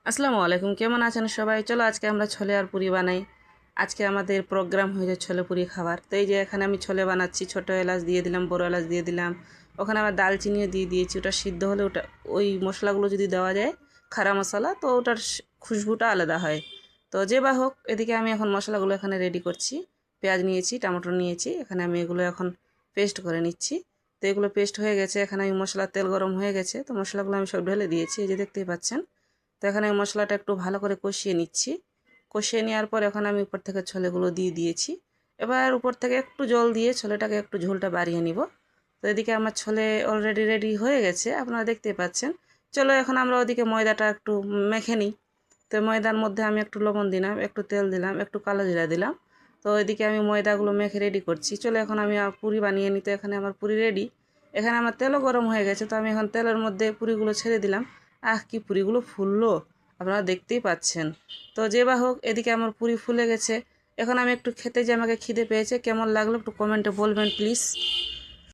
আসসালামু আলাইকুম, কেমন আছেন সবাই? চলো আজকে আমরা ছোলে আর পুরি বানাই। আজকে আমাদের প্রোগ্রাম হয়েছে ছোলে পুরি খাবার। তো এই যে এখানে আমি ছোলে বানাচ্ছি, ছোটো এলাচ দিয়ে দিলাম, বড় এলাচ দিয়ে দিলাম, ওখানে আবার দালচিনিও দিয়ে দিয়েছি। ওটা সিদ্ধ হলে ওটা ওই মশলাগুলো যদি দেওয়া যায়, খাড়া মশলা, তো ওটার খুশবুটা আলাদা হয়। তো যে বা হোক, এদিকে আমি এখন মশলাগুলো এখানে রেডি করছি। পেঁয়াজ নিয়েছি, টমেটো নিয়েছি, এখানে আমি এগুলো এখন পেস্ট করে নিচ্ছি। তো এগুলো পেস্ট হয়ে গেছে, এখানে আমি মশলার তেল গরম হয়ে গেছে, তো মশলাগুলো আমি সব ঢেলে দিয়েছি, এই যে দেখতেই পাচ্ছেন। তো এখানে মশলাটা একটু ভালো করে কষিয়ে নিচ্ছি। কষিয়ে নেওয়ার পর এখন আমি উপর থেকে ছোলেগুলো দিয়ে দিয়েছি। এবার উপর থেকে একটু জল দিয়ে ছোলেটাকে একটু ঝোলটা বাড়িয়ে নিব। তো এদিকে আমার ছোলে অলরেডি রেডি হয়ে গেছে, আপনারা দেখতেই পাচ্ছেন। চলো এখন আমরা ওদিকে ময়দাটা একটু মেখে নিই। তো ময়দার মধ্যে আমি একটু লবণ দিলাম, একটু তেল দিলাম, একটু কালো জিরা দিলাম। তো এদিকে আমি ময়দাগুলো মেখে রেডি করছি। চলো এখন আমি পুরি বানিয়ে নিই। তো এখানে আমার পুরি রেডি। এখানে আমার তেলও গরম হয়ে গেছে, তো আমি এখন তেলের মধ্যে পুরিগুলো ছেড়ে দিলাম। কি পুরিগুলো ফুললো, আপনারা দেখতেই পাচ্ছেন। তো যে বা হোক, এদিকে আমার পুরি ফুলে গেছে। এখন আমি একটু খেতে যে, আমাকে খিদে পেয়েছে, কেমন লাগলো একটু কমেন্টে বলবেন প্লিজ।